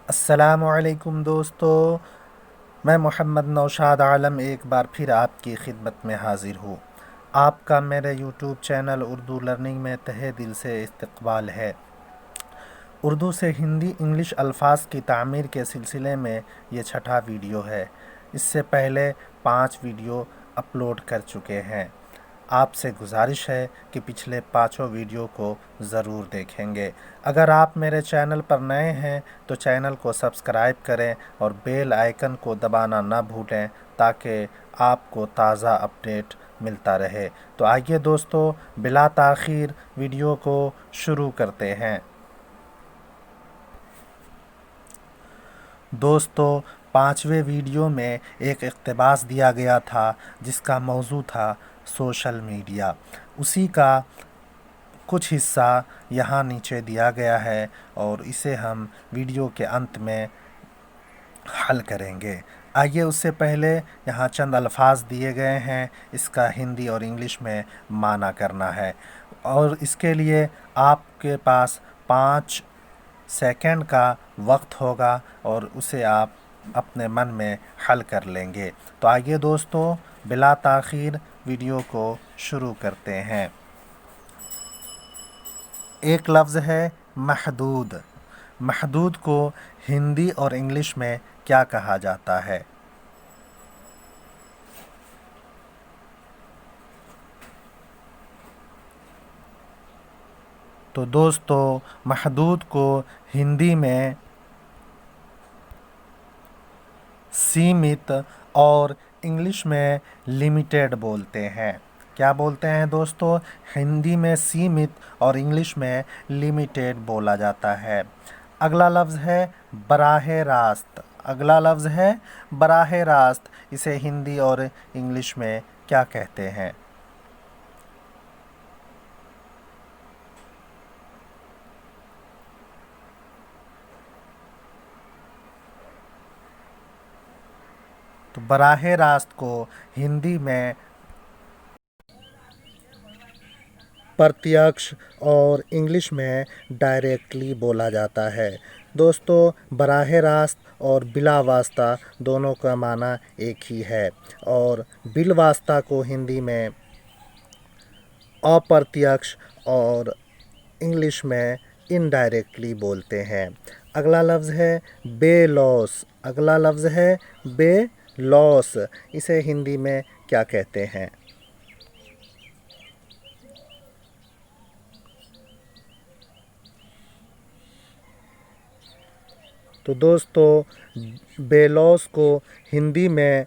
अस्सलामुअलैकुम दोस्तों, मैं मोहम्मद नौशाद आलम एक बार फिर आपकी खिदमत में हाज़िर हूँ। आपका मेरे यूट्यूब चैनल उर्दू लर्निंग में तहे दिल से इस्तकबाल है। उर्दू से हिंदी इंग्लिश अल्फाज की तामीर के सिलसिले में ये छठा वीडियो है। इससे पहले 5 वीडियो अपलोड कर चुके हैं। आपसे गुजारिश है कि पिछले पाँचों वीडियो को ज़रूर देखेंगे। अगर आप मेरे चैनल पर नए हैं तो चैनल को सब्सक्राइब करें और बेल आइकन को दबाना ना भूलें ताकि आपको ताज़ा अपडेट मिलता रहे। तो आइए दोस्तों, बिला ताख़ीर वीडियो को शुरू करते हैं। दोस्तों, 5वें वीडियो में एक इक़्तिबास दिया गया था जिसका मौजू था सोशल मीडिया। उसी का कुछ हिस्सा यहाँ नीचे दिया गया है और इसे हम वीडियो के अंत में हल करेंगे। आइए, उससे पहले यहाँ चंद अल्फाज दिए गए हैं, इसका हिंदी और इंग्लिश में माना करना है और इसके लिए आपके पास 5 सेकंड का वक्त होगा और उसे आप अपने मन में हल कर लेंगे। तो आइए दोस्तों, बिला ताख़ीर वीडियो को शुरू करते हैं। एक लफ्ज़ है महदूद। महदूद को हिंदी और इंग्लिश में क्या कहा जाता है? तो दोस्तों, महदूद को हिंदी में सीमित और इंग्लिश में लिमिटेड बोलते हैं। क्या बोलते हैं दोस्तों? हिंदी में सीमित और इंग्लिश में लिमिटेड बोला जाता है। अगला लफ्ज़ है बराहे रास्त। अगला लफ्ज़ है बराहे रास्त। इसे हिंदी और इंग्लिश में क्या कहते हैं? तो बराहे रास्त को हिंदी में प्रत्यक्ष और इंग्लिश में डायरेक्टली बोला जाता है। दोस्तों, बराह रास्त और बिला वास्ता दोनों का माना एक ही है और बिल वास्ता को हिंदी में अप्रत्यक्ष और इंग्लिश में इनडायरेक्टली बोलते हैं। अगला लफ्ज़ है बेलॉस। अगला लफ्ज़ है बेलॉस। इसे हिंदी में क्या कहते हैं? तो दोस्तों, बेलॉस को हिंदी में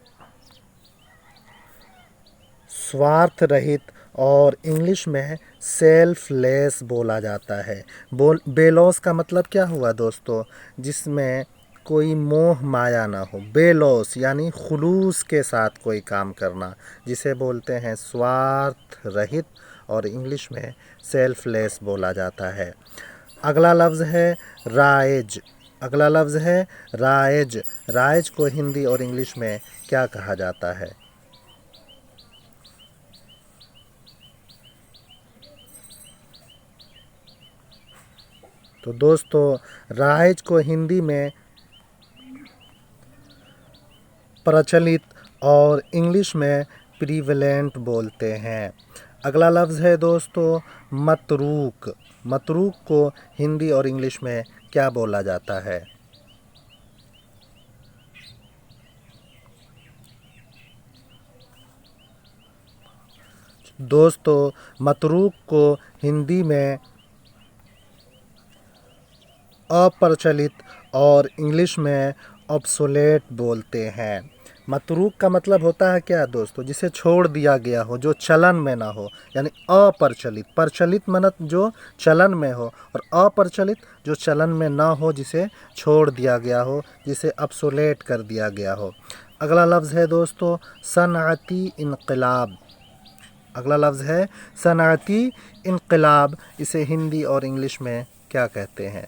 स्वार्थ रहित और इंग्लिश में सेल्फलेस बोला जाता है। बेलॉस का मतलब क्या हुआ दोस्तों? जिसमें कोई मोह माया ना हो। बेलॉस यानी खुलूस के साथ कोई काम करना, जिसे बोलते हैं स्वार्थ रहित और इंग्लिश में सेल्फलेस बोला जाता है। अगला लफ्ज़ है राइज। अगला लफ्ज़ है राइज। राइज को हिंदी और इंग्लिश में क्या कहा जाता है? तो दोस्तों, राइज को हिंदी में प्रचलित और इंग्लिश में प्रीवेलेंट बोलते हैं। अगला लफ्ज़ है दोस्तों मतरूक। मतरूक को हिंदी और इंग्लिश में क्या बोला जाता है? दोस्तों, मतरूक को हिंदी में अप्रचलित और इंग्लिश में ऑब्सोलेट बोलते हैं। मतरूक का मतलब होता है क्या दोस्तों? जिसे छोड़ दिया गया हो, जो चलन में ना हो, यानी अप्रचलित। प्रचलित मनत जो चलन में हो और अप्रचलित जो चलन में ना हो, जिसे छोड़ दिया गया हो, जिसे ऑब्सोलेट कर दिया गया हो। अगला लफ्ज़ है दोस्तों सनअती इनकलाब। अगला लफ्ज़ है सनअती इनकलाब। इसे हिंदी और इंग्लिश में क्या कहते हैं?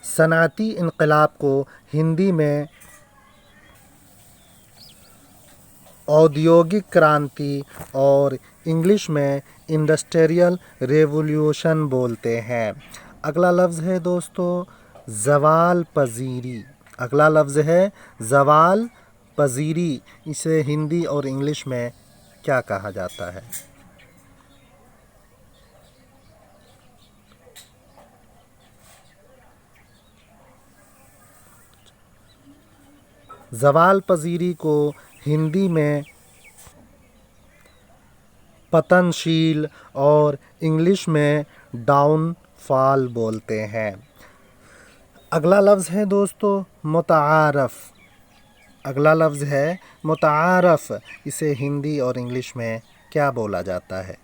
सनअती इनकलाब को हिंदी में औद्योगिक क्रांति और इंग्लिश में इंडस्ट्रियल रेवोल्यूशन बोलते हैं। अगला लफ्ज़ है दोस्तों ज़वाल पज़ीरी। अगला लफ्ज़ है ज़वाल पज़ीरी। इसे हिंदी और इंग्लिश में क्या कहा जाता है? ज़वाल पज़ीरी को हिंदी में पतनशील और इंग्लिश में डाउनफॉल बोलते हैं। अगला लफ्ज़ है दोस्तों मुतारफ़। अगला लफ्ज़ है मुतारफ़। इसे हिंदी और इंग्लिश में क्या बोला जाता है?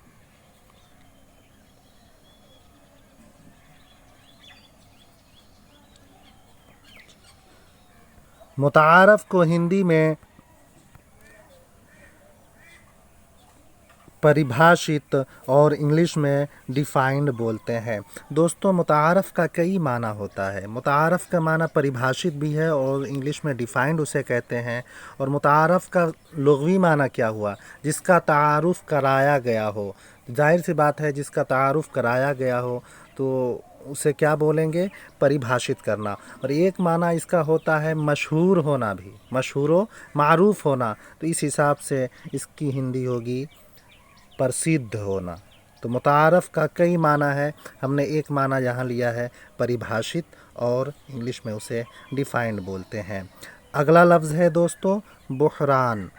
मुतारफ़ को हिंदी में परिभाषित और इंग्लिश में डिफ़ाइंड बोलते हैं। दोस्तों मुतारफ़ का कई माना होता है। मुतारफ़ का माना परिभाषित भी है और इंग्लिश में डिफ़ाइंड उसे कहते हैं। और मुतारफ़ का लुग़वी माना क्या हुआ? जिसका तारुफ़ कराया गया हो। ज़ाहिर सी बात है जिसका तारुफ़ कराया गया हो तो उसे क्या बोलेंगे? परिभाषित करना। और एक माना इसका होता है मशहूर होना भी, मशहूर व मारूफ़ होना। तो इस हिसाब से इसकी हिंदी होगी प्रसिद्ध होना। तो मुतारफ़ का कई माना है, हमने एक माना यहाँ लिया है परिभाषित और इंग्लिश में उसे डिफ़ाइंड बोलते हैं। अगला लफ्ज़ है दोस्तों बुहरान।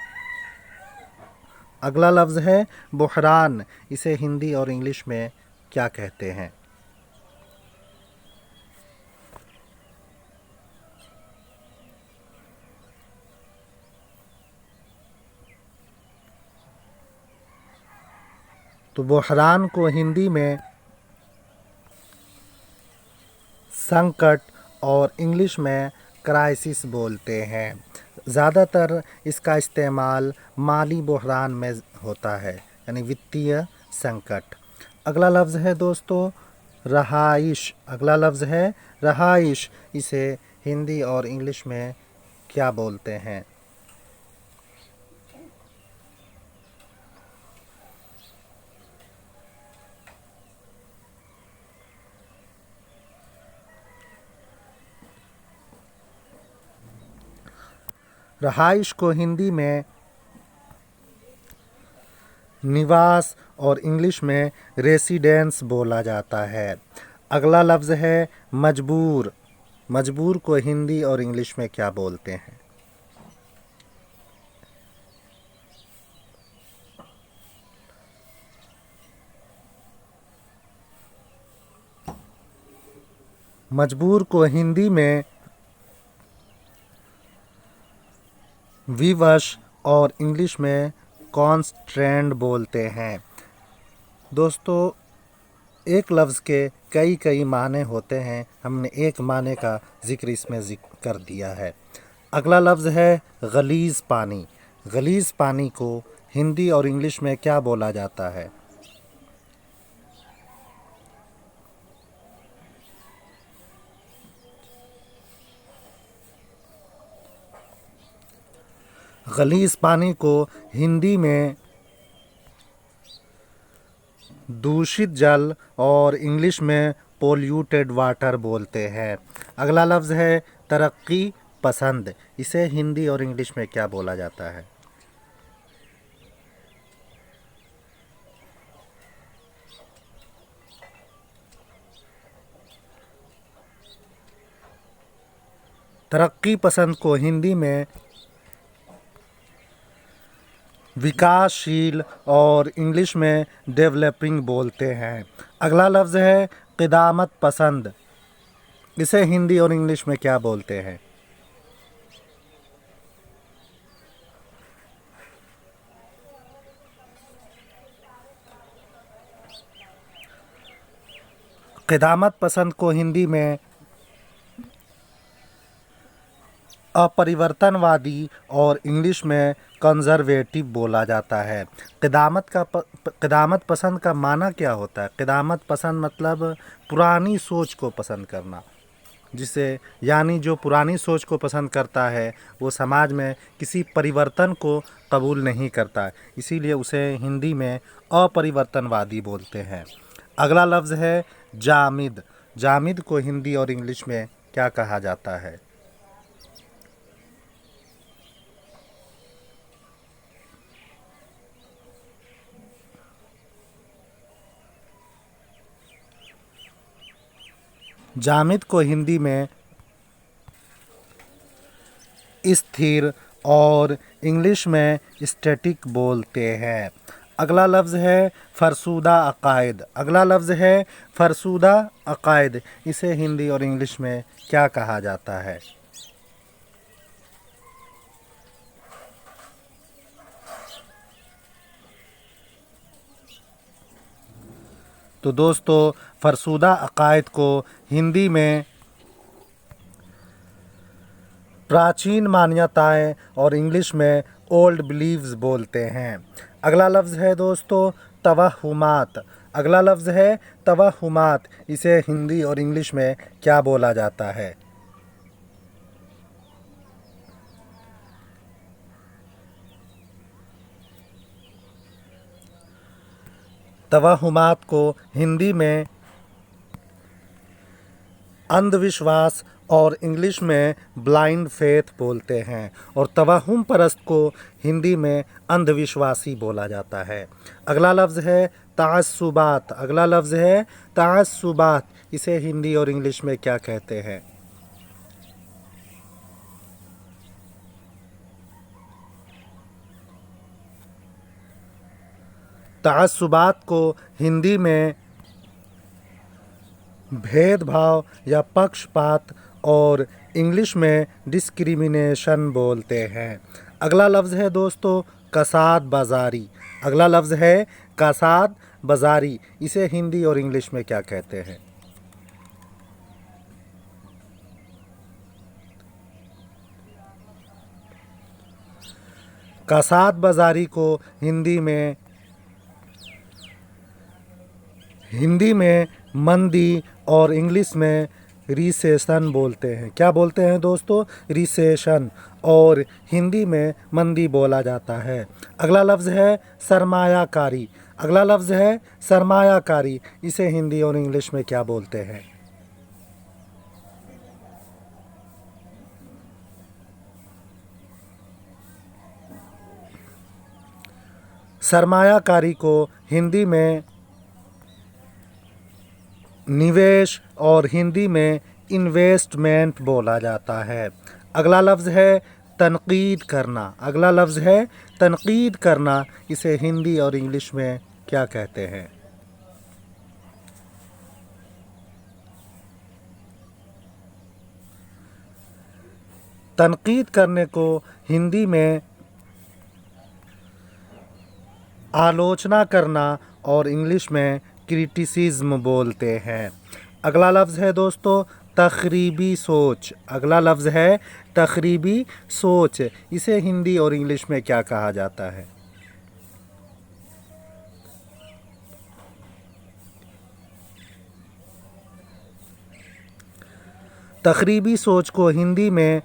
अगला लफ्ज़ है बुहरान। इसे हिंदी और इंग्लिश में क्या कहते हैं? तो बुहरान को हिंदी में संकट और इंग्लिश में क्राइसिस बोलते हैं। ज़्यादातर इसका इस्तेमाल माली बुहरान में होता है, यानी वित्तीय संकट। अगला लफ्ज़ है दोस्तों रहाइश। अगला लफ्ज़ है रहाइश। इसे हिंदी और इंग्लिश में क्या बोलते हैं? रहाइश को हिंदी में निवास और इंग्लिश में रेसिडेंस बोला जाता है। अगला लफ्ज़ है मजबूर। मजबूर को हिंदी और इंग्लिश में क्या बोलते हैं? मजबूर को हिंदी में विवश और इंग्लिश में कॉन्स्ट्रेंड बोलते हैं। दोस्तों एक लफ्ज़ के कई कई माने होते हैं, हमने एक माने का ज़िक्र इसमें कर दिया है। अगला लफ्ज़ है गलीज़ पानी। गलीज़ पानी को हिंदी और इंग्लिश में क्या बोला जाता है? गलीज़ पानी को हिंदी में दूषित जल और इंग्लिश में पोल्यूटेड वाटर बोलते हैं। अगला लफ्ज़ है तरक्की पसंद। इसे हिंदी और इंग्लिश में क्या बोला जाता है? तरक्की पसंद को हिंदी में विकासशील और इंग्लिश में डेवलपिंग बोलते हैं। अगला लफ्ज़ है क़िदामत पसंद। इसे हिंदी और इंग्लिश में क्या बोलते हैं? क़िदामत पसंद को हिंदी में अपरिवर्तनवादी और इंग्लिश में कंजर्वेटिव बोला जाता है। क़िदामत पसंद का माना क्या होता है? क़िदामत पसंद मतलब पुरानी सोच को पसंद करना, जिसे यानी जो पुरानी सोच को पसंद करता है वो समाज में किसी परिवर्तन को कबूल नहीं करता, इसीलिए उसे हिंदी में अपरिवर्तनवादी बोलते हैं। अगला लफ्ज़ है जामिद। जामिद को हिंदी और इंग्लिश में क्या कहा जाता है? जामिद को हिंदी में स्थिर और इंग्लिश में स्टैटिक बोलते हैं। अगला लफ्ज़ है फ़रसुदा अक़ायद। अगला लफ्ज़ है फ़रसुदा अक़ायद, इसे हिंदी और इंग्लिश में क्या कहा जाता है? तो दोस्तों, फ़रसुदा अक़ायद को हिंदी में प्राचीन मान्यताएं और इंग्लिश में ओल्ड बिलीव्स बोलते हैं। अगला लफ्ज़ है दोस्तों तवहुमात। अगला लफ्ज़ है तवहुमात, इसे हिंदी और इंग्लिश में क्या बोला जाता है? तवहुमात को हिंदी में अंधविश्वास और इंग्लिश में ब्लाइंड फेथ बोलते हैं, और तवहुम परस्त को हिंदी में अंधविश्वासी बोला जाता है। अगला लफ्ज़ है ताअस्सुबात। अगला लफ्ज़ है ताअस्सुबात, इसे हिंदी और इंग्लिश में क्या कहते हैं? ताअस्सुबात को हिंदी में भेदभाव या पक्षपात और इंग्लिश में डिस्क्रिमिनेशन बोलते हैं। अगला लफ्ज़ है दोस्तों कसाद बाज़ारी। अगला लफ्ज़ है कसाद बाज़ारी, इसे हिंदी और इंग्लिश में क्या कहते हैं? कसाद बाज़ारी को हिंदी में मंदी और इंग्लिश में रिसेशन बोलते हैं। क्या बोलते हैं दोस्तों? रिसेशन, और हिंदी में मंदी बोला जाता है। अगला लफ्ज़ है सरमायाकारी। अगला लफ्ज़ है सरमायाकारी, इसे हिंदी और इंग्लिश में क्या बोलते हैं? सरमायाकारी को हिंदी में निवेश और हिंदी में इन्वेस्टमेंट बोला जाता है। अगला लफ्ज़ है तनकीद करना। अगला लफ्ज़ है तनकीद करना, इसे हिंदी और इंग्लिश में क्या कहते हैं? तनकीद करने को हिंदी में आलोचना करना और इंग्लिश में क्रिटिसिज्म बोलते हैं। अगला लफ्ज़ है दोस्तों तखरीबी सोच। अगला लफ्ज़ है तखरीबी सोच, इसे हिंदी और इंग्लिश में क्या कहा जाता है? तखरीबी सोच को हिंदी में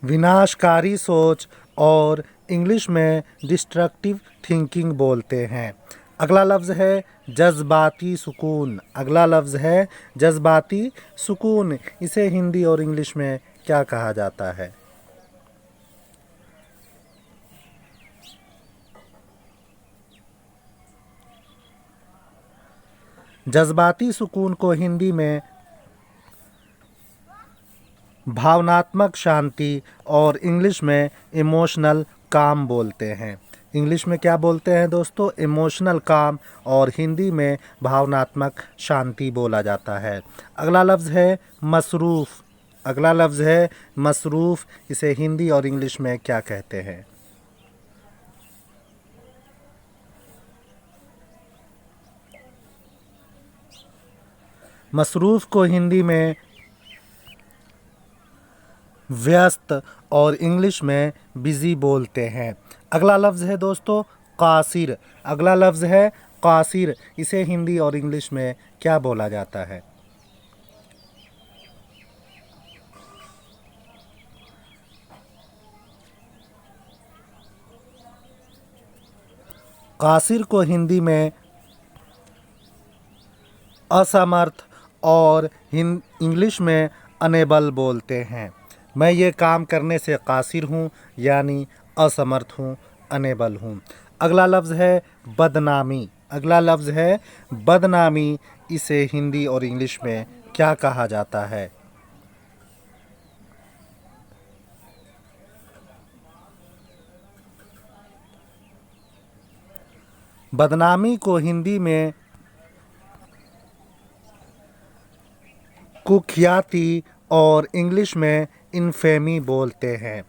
विनाशकारी सोच और इंग्लिश में डिस्ट्रक्टिव थिंकिंग बोलते हैं। अगला लफ्ज़ है जज्बाती सुकून। अगला लफ्ज़ है जज्बाती सुकून, इसे हिंदी और इंग्लिश में क्या कहा जाता है? जज्बाती सुकून को हिंदी में भावनात्मक शांति और इंग्लिश में इमोशनल काम बोलते हैं। इंग्लिश में क्या बोलते हैं दोस्तों? इमोशनल काम, और हिंदी में भावनात्मक शांति बोला जाता है। अगला लफ्ज़ है मसरूफ़। अगला लफ्ज़ है मसरूफ़, इसे हिंदी और इंग्लिश में क्या कहते हैं? मसरूफ़ को हिंदी में व्यस्त और इंग्लिश में बिज़ी बोलते हैं। अगला लफ्ज़ है दोस्तों कासिर। अगला लफ्ज़ है कासिर, इसे हिंदी और इंग्लिश में क्या बोला जाता है? कासिर को हिंदी में असमर्थ और इंग्लिश में अनेबल बोलते हैं। मैं ये काम करने से कासिर हूँ यानी असमर्थ हूँ, अनेबल हूँ। अगला लफ्ज़ है बदनामी। अगला लफ्ज़ है बदनामी। इसे हिंदी और इंग्लिश में क्या कहा जाता है? बदनामी को हिंदी में कुख्याति और इंग्लिश में इन्फेमी बोलते हैं।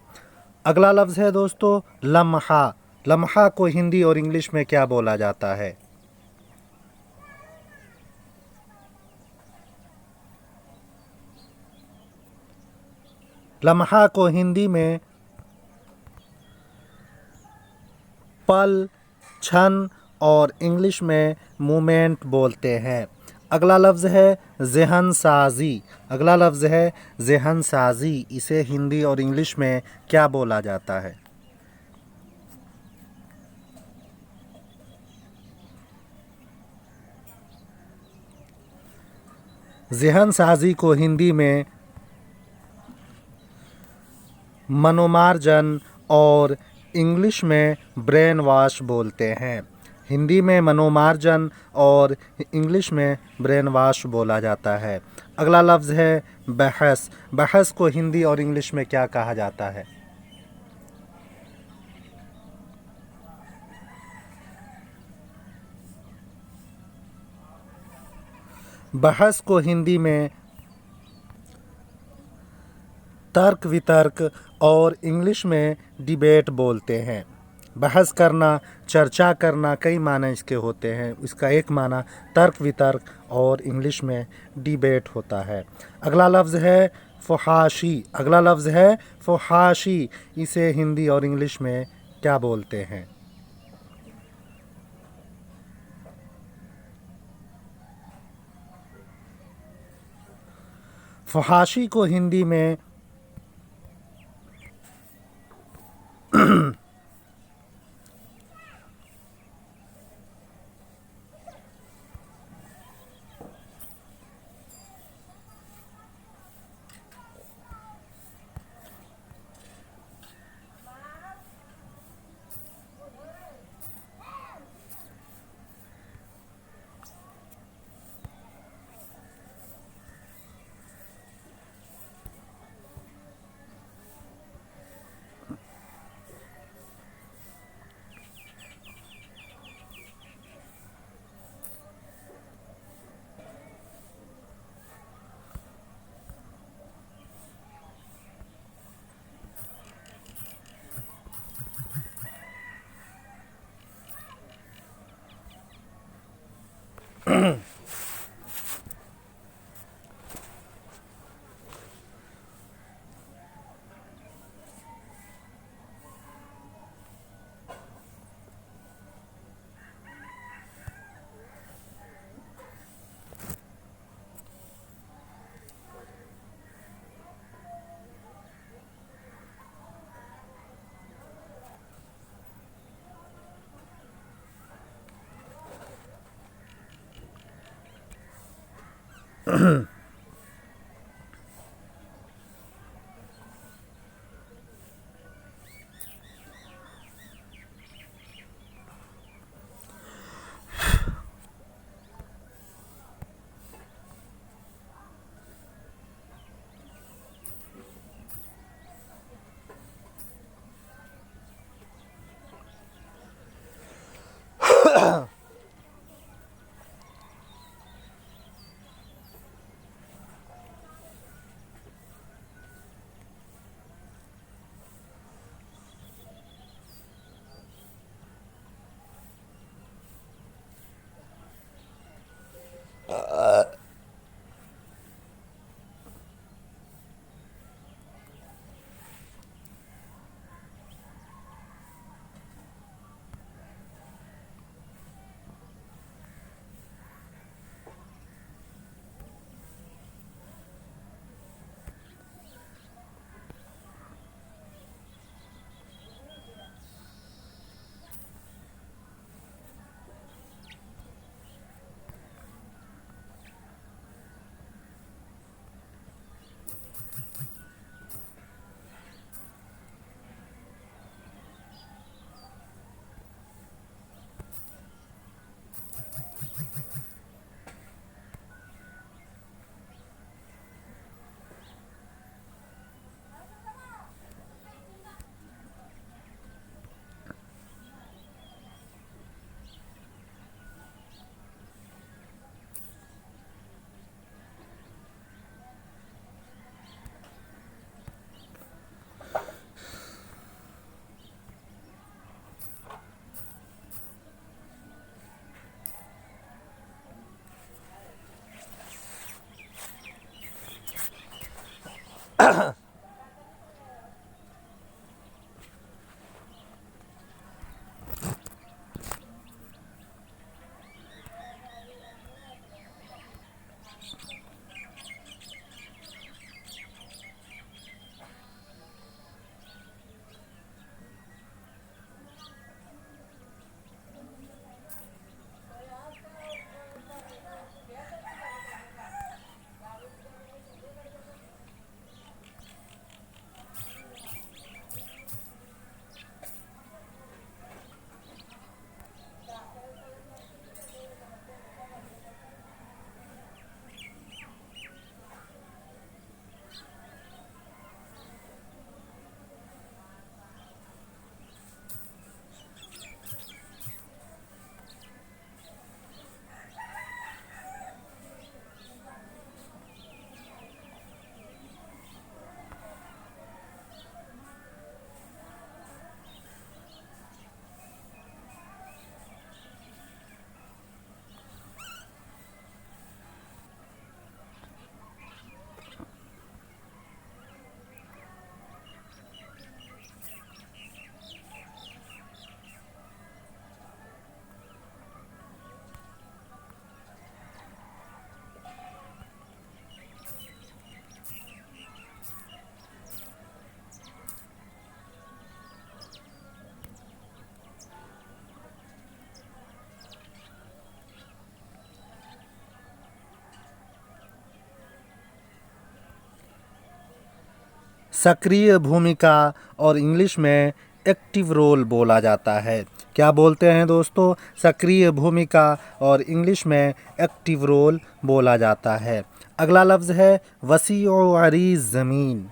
अगला लफ्ज़ है दोस्तों लम्हा। लम्हा को हिंदी और इंग्लिश में क्या बोला जाता है? लम्हा को हिंदी में पल, क्षण और इंग्लिश में मोमेंट बोलते हैं। अगला लफ्ज़ है ज़हन साजी। अगला लफ्ज़ है ज़हन साजी। इसे हिंदी और इंग्लिश में क्या बोला जाता है? ज़हन साजी को हिंदी में मनोमार्जन और इंग्लिश में ब्रेन वॉश बोलते हैं। हिंदी में मनोमार्जन और इंग्लिश में ब्रेन वॉश बोला जाता है। अगला लफ्ज़ है बहस। बहस को हिंदी और इंग्लिश में क्या कहा जाता है? बहस को हिंदी में तर्क वितर्क और इंग्लिश में डिबेट बोलते हैं। बहस करना, चर्चा करना, कई माने इसके होते हैं। इसका एक माना तर्क वितर्क और इंग्लिश में डिबेट होता है। अगला लफ्ज़ है फहाशी। अगला लफ्ज़ है फहाशी। इसे हिंदी और इंग्लिश में क्या बोलते हैं? फहाशी को हिंदी में सक्रिय भूमिका और इंग्लिश में एक्टिव रोल बोला जाता है। क्या बोलते हैं दोस्तों? सक्रिय भूमिका और इंग्लिश में एक्टिव रोल बोला जाता है। अगला लफ्ज़ है वसीअ अरीज़ ज़मीन।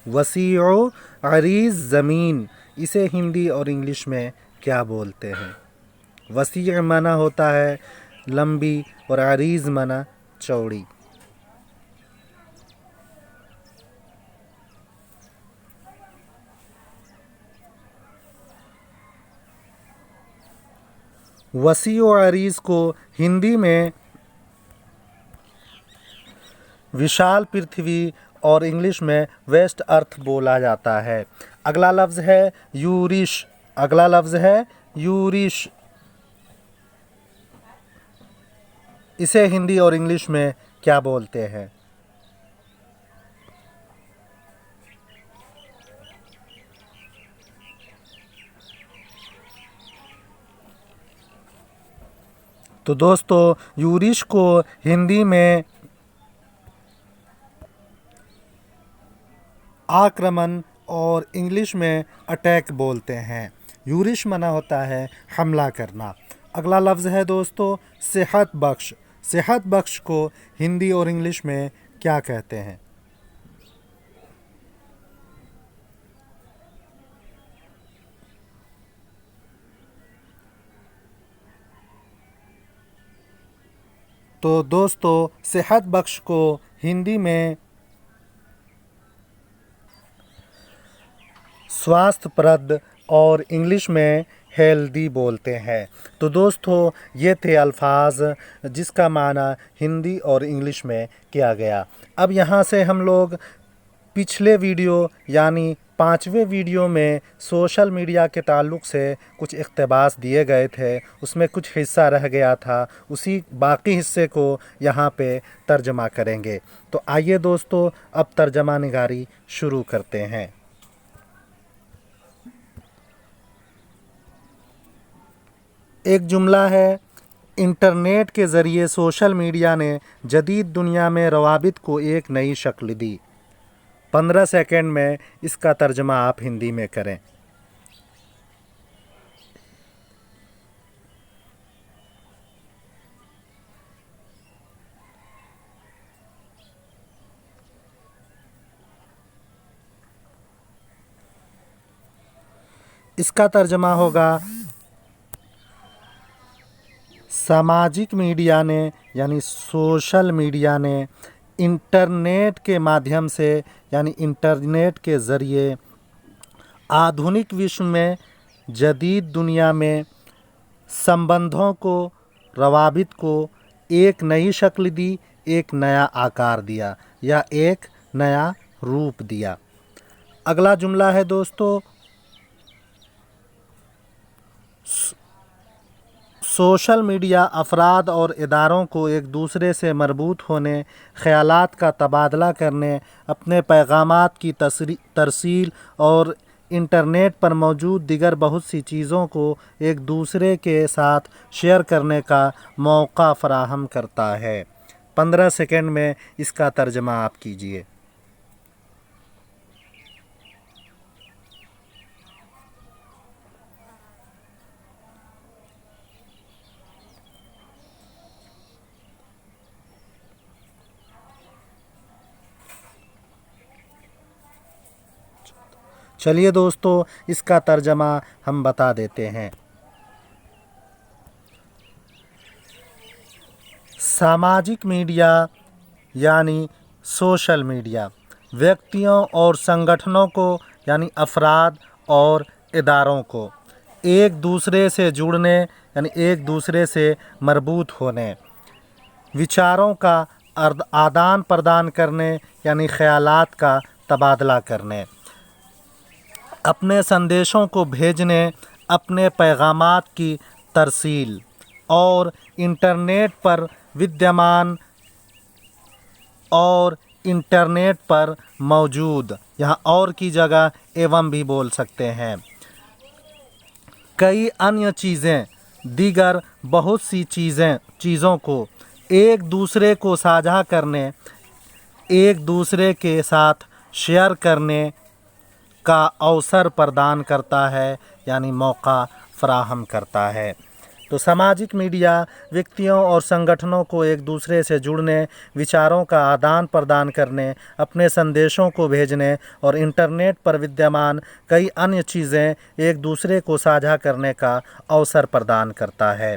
वसीअ अरीज़ ज़मीन, इसे हिंदी और इंग्लिश में क्या बोलते हैं? वसीअ माना होता है लंबी और अरीज़ माना चौड़ी। वसीअ अरीज़ को हिंदी में विशाल पृथ्वी और इंग्लिश में वेस्ट अर्थ बोला जाता है। अगला लफ्ज़ है यूरिश। अगला लफ्ज़ है यूरिश, इसे हिंदी और इंग्लिश में क्या बोलते हैं? तो दोस्तों यूरिश को हिंदी में आक्रमण और इंग्लिश में अटैक बोलते हैं। यूरिश माना होता है हमला करना। अगला लफ्ज़ है दोस्तों सेहत बख्श। सेहत बख्श को हिंदी और इंग्लिश में क्या कहते हैं? तो दोस्तों सेहत बख्श को हिंदी में स्वास्थ्यप्रद और इंग्लिश में हेल्दी बोलते हैं। तो दोस्तों ये थे अल्फाज जिसका माना हिंदी और इंग्लिश में किया गया। अब यहाँ से हम लोग पिछले वीडियो यानी 5वें वीडियो में सोशल मीडिया के ताल्लुक़ से कुछ इक़्तिबास दिए गए थे, उसमें कुछ हिस्सा रह गया था, उसी बाकी हिस्से को यहाँ पे तर्जमा करेंगे। तो आइए दोस्तों अब तर्जमा निगारी शुरू करते हैं। एक जुमला है, इंटरनेट के ज़रिए सोशल मीडिया ने जदीद दुनिया में रवाबित को एक नई शक्ल दी। 15 सेकंड में इसका तर्जमा आप हिंदी में करें। इसका तर्जमा होगा सामाजिक मीडिया ने यानी सोशल मीडिया ने इंटरनेट के माध्यम से यानी इंटरनेट के ज़रिए आधुनिक विश्व में जदीद दुनिया में संबंधों को, रवाबित को एक नई शक्ल दी, एक नया आकार दिया या एक नया रूप दिया। अगला जुमला है दोस्तों, सोशल मीडिया अफराद और इदारों को एक दूसरे से मरबूत होने, ख़यालात का तबादला करने, अपने पैगामात की तरसील और इंटरनेट पर मौजूद दिगर बहुत सी चीज़ों को एक दूसरे के साथ शेयर करने का मौका फ़राहम करता है। 15 सेकंड में इसका तर्जमा आप कीजिए। चलिए दोस्तों इसका तर्जमा हम बता देते हैं। सामाजिक मीडिया यानी सोशल मीडिया व्यक्तियों और संगठनों को यानी अफराद और इदारों को एक दूसरे से जुड़ने यानी एक दूसरे से मरबूत होने, विचारों का आदान प्रदान करने यानी ख़यालात का तबादला करने, अपने संदेशों को भेजने, अपने पैगामात की तरसील और इंटरनेट पर विद्यमान और इंटरनेट पर मौजूद, यहाँ और की जगह एवं भी बोल सकते हैं, कई अन्य चीज़ें, दीगर बहुत सी चीज़ों को एक दूसरे को साझा करने, एक दूसरे के साथ शेयर करने का अवसर प्रदान करता है, यानी मौका फराहम करता है। तो सामाजिक मीडिया व्यक्तियों और संगठनों को एक दूसरे से जुड़ने, विचारों का आदान प्रदान करने, अपने संदेशों को भेजने और इंटरनेट पर विद्यमान कई अन्य चीज़ें एक दूसरे को साझा करने का अवसर प्रदान करता है।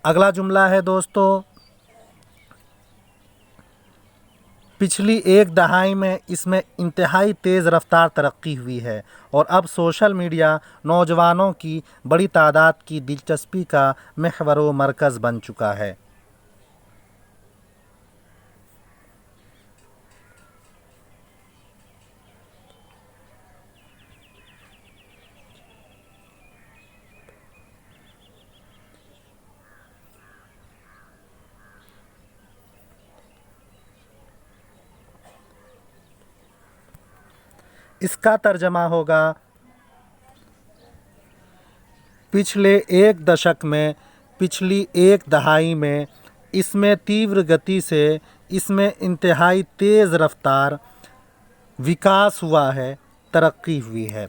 अगला जुमला है दोस्तों, पिछली एक दहाई में इसमें इंतहाई तेज़ रफ्तार तरक्की हुई है और अब सोशल मीडिया नौजवानों की बड़ी तादाद की दिलचस्पी का महवर व मरकज़ बन चुका है। इसका तर्जमा होगा, पिछले एक दशक में, पिछली एक दहाई में इसमें तीव्र गति से, इसमें इंतहाई तेज़ रफ्तार विकास हुआ है, तरक्की हुई है।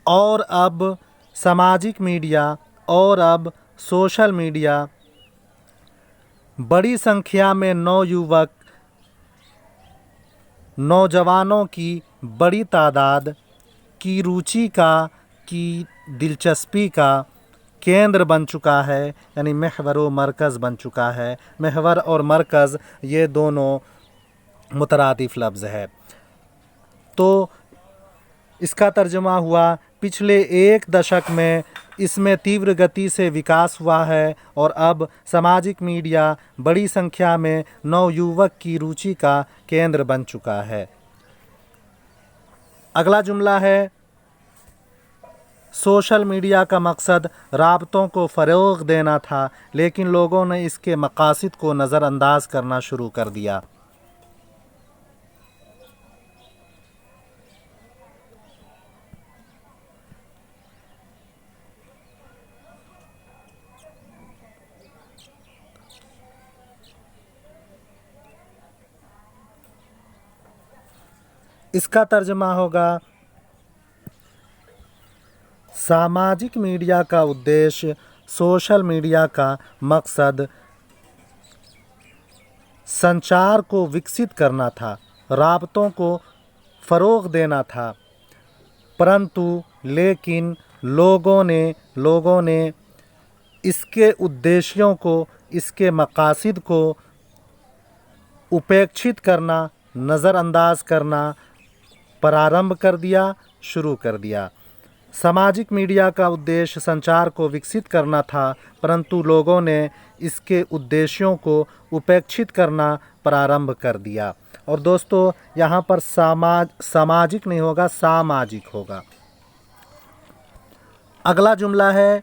और अब सामाजिक मीडिया और अब सोशल मीडिया बड़ी संख्या में नवयुवक, नौजवानों की बड़ी तादाद की रुचि का, की दिलचस्पी का केंद्र बन चुका है, यानी महवर व मरकज़ बन चुका है। महवर और मरकज़ ये दोनों मुतरादिफ लफ्ज़ है। तो इसका तर्जुमा हुआ, पिछले एक दशक में इसमें तीव्र गति से विकास हुआ है और अब सामाजिक मीडिया बड़ी संख्या में नवयुवक की रुचि का केंद्र बन चुका है। अगला जुमला है, सोशल मीडिया का मकसद राबतों को फ़रोग़ देना था, लेकिन लोगों ने इसके मकासद को नज़रअंदाज करना शुरू कर दिया। इसका तर्जुमा होगा, सामाजिक मीडिया का उद्देश्य, सोशल मीडिया का मकसद संचार को विकसित करना था, राबतों को फ़रोग़ देना था, परंतु लेकिन लोगों ने इसके उद्देश्यों को, इसके मकासद को उपेक्षित करना, नज़रअंदाज करना प्रारंभ कर दिया, शुरू कर दिया। सामाजिक मीडिया का उद्देश्य संचार को विकसित करना था, परंतु लोगों ने इसके उद्देश्यों को उपेक्षित करना प्रारंभ कर दिया। और दोस्तों यहाँ पर सामाजिक नहीं होगा, सामाजिक होगा। अगला जुमला है,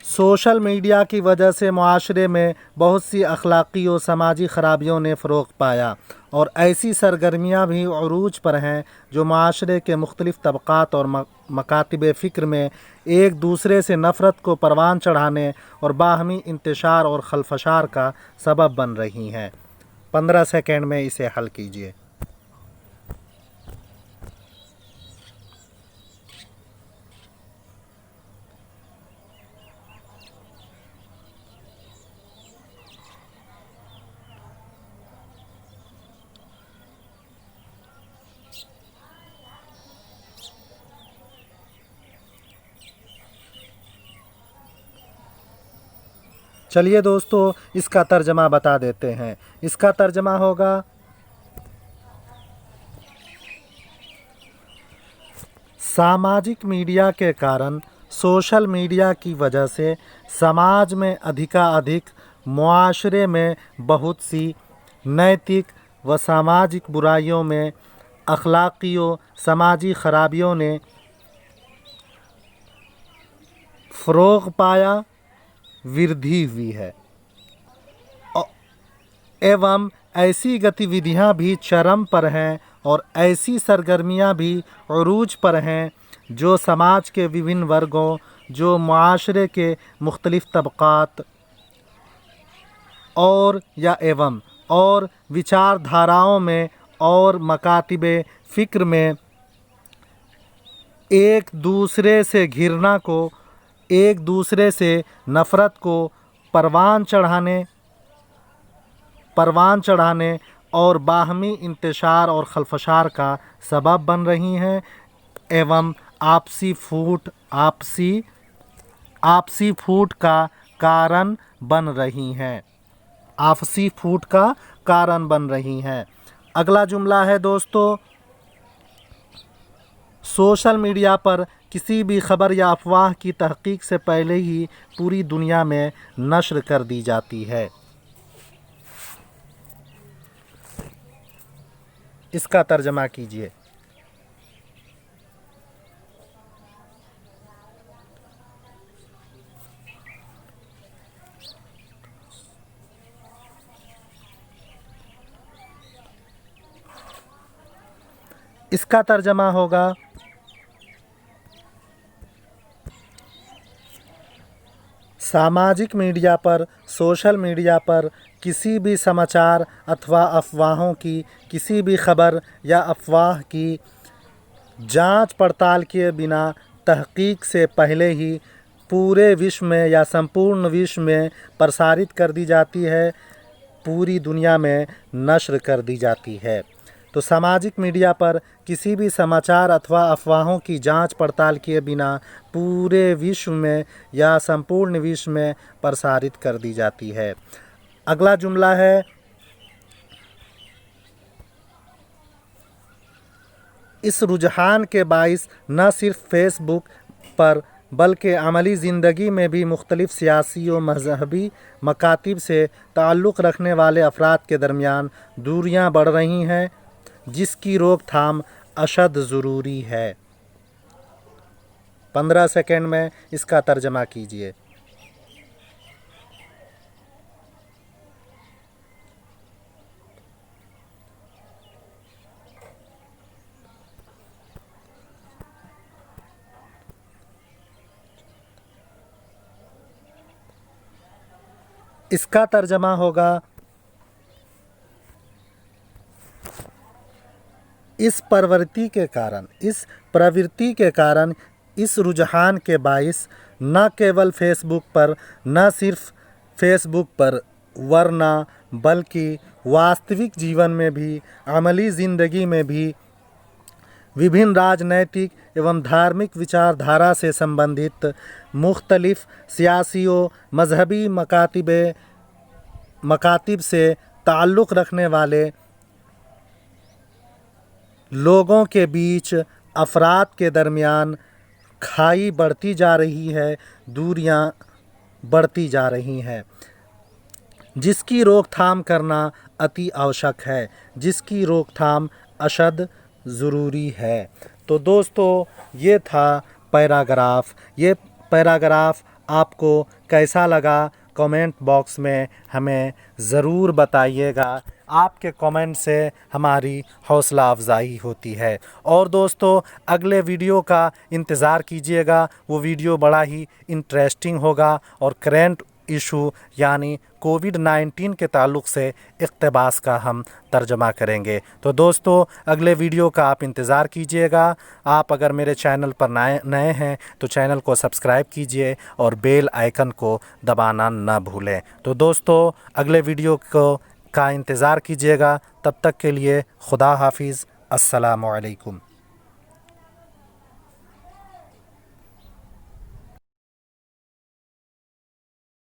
सोशल मीडिया की वजह से मुआशरे में बहुत सी अखलाकी और समाजी ख़राबियों ने फ़रोग़ पाया और ऐसी सरगर्मियाँ भी अरूज पर हैं जो मुआशरे के मुख्तलिफ़ तबक़ात और मकातिब फ़िक्र में एक दूसरे से नफ़रत को परवान चढ़ाने और बाहमी इंतशार और खलफशार का सबब बन रही हैं। 15 सेकंड में इसे हल कीजिए। चलिए दोस्तों इसका तर्जमा बता देते हैं। इसका तर्जमा होगा, सामाजिक मीडिया के कारण, सोशल मीडिया की वजह से समाज में अधिकाधिक, मुआशरे में बहुत सी नैतिक व सामाजिक बुराइयों में, अखलाकियों समाजी खराबियों ने फ़रोग़ पाया, वृद्धि हुई है एवं ऐसी गतिविधियां भी चरम पर हैं और ऐसी सरगर्मियां भी अरूज पर हैं जो समाज के विभिन्न वर्गों, जो मुआशरे के मुख्तलिफ़ तबक़ात और या एवं और विचारधाराओं में और मकातिबे फ़िक्र में एक दूसरे से घृणा को, एक दूसरे से नफ़रत को परवान चढ़ाने और बाहमी इंतशार और खलफशार का सबब बन रही हैं एवं आपसी फूट का कारण बन रही हैं। आपसी फूट का कारण बन रही हैं। अगला जुमला है दोस्तों, सोशल मीडिया पर किसी भी खबर या अफवाह की तहकीक से पहले ही पूरी दुनिया में नश्र कर दी जाती है। इसका तर्जमा कीजिए। इसका तर्जमा होगा, सामाजिक मीडिया पर, सोशल मीडिया पर किसी भी समाचार अथवा अफवाहों की, किसी भी खबर या अफवाह की जांच पड़ताल किए बिना तहकीक से पहले ही पूरे विश्व में या संपूर्ण विश्व में प्रसारित कर दी जाती है, पूरी दुनिया में नश्र कर दी जाती है। तो सामाजिक मीडिया पर किसी भी समाचार अथवा अफवाहों की जांच पड़ताल किए बिना पूरे विश्व में या संपूर्ण विश्व में प्रसारित कर दी जाती है। अगला जुमला है, इस रुझान के बाइस न सिर्फ फेसबुक पर बल्कि अमली ज़िंदगी में भी मुख्तलिफ़ सियासी और मजहबी मकातिब से ताल्लुक़ रखने वाले अफराद के दरमियान दूरियां बढ़ रही हैं, जिसकी रोकथाम अशद ज़रूरी है। 15 सेकंड में इसका तर्जमा कीजिए। इसका तर्जमा होगा, इस प्रवृत्ति के कारण इस रुझान के बाइस न केवल न सिर्फ फेसबुक पर वरना बल्कि वास्तविक जीवन में भी, अमली ज़िंदगी में भी विभिन्न राजनैतिक एवं धार्मिक विचारधारा से संबंधित मुख्तलिफ़ सियासी व मजहबी मकातिब से ताल्लुक़ रखने वाले लोगों के बीच अफराद के दरमियान खाई बढ़ती जा रही है, दूरियां बढ़ती जा रही हैं, जिसकी रोकथाम करना अति आवश्यक है, जिसकी रोकथाम अशद ज़रूरी है। तो दोस्तों, ये था पैराग्राफ। ये पैराग्राफ आपको कैसा लगा कमेंट बॉक्स में हमें ज़रूर बताइएगा। आपके कमेंट से हमारी हौसला अफजाई होती है। और दोस्तों, अगले वीडियो का इंतज़ार कीजिएगा। वो वीडियो बड़ा ही इंटरेस्टिंग होगा और करेंट इशू यानी कोविड-19 के ताल्लुक़ से इक़्तिबास का हम तर्जमा करेंगे। तो दोस्तों, अगले वीडियो का आप इंतज़ार कीजिएगा। आप अगर मेरे चैनल पर नए हैं तो चैनल को सब्सक्राइब कीजिए और बेल आइकन को दबाना न भूलें। तो दोस्तों, अगले वीडियो का इंतज़ार कीजिएगा। तब तक के लिए खुदा हाफिज़। अस्सलामु अलैकुम।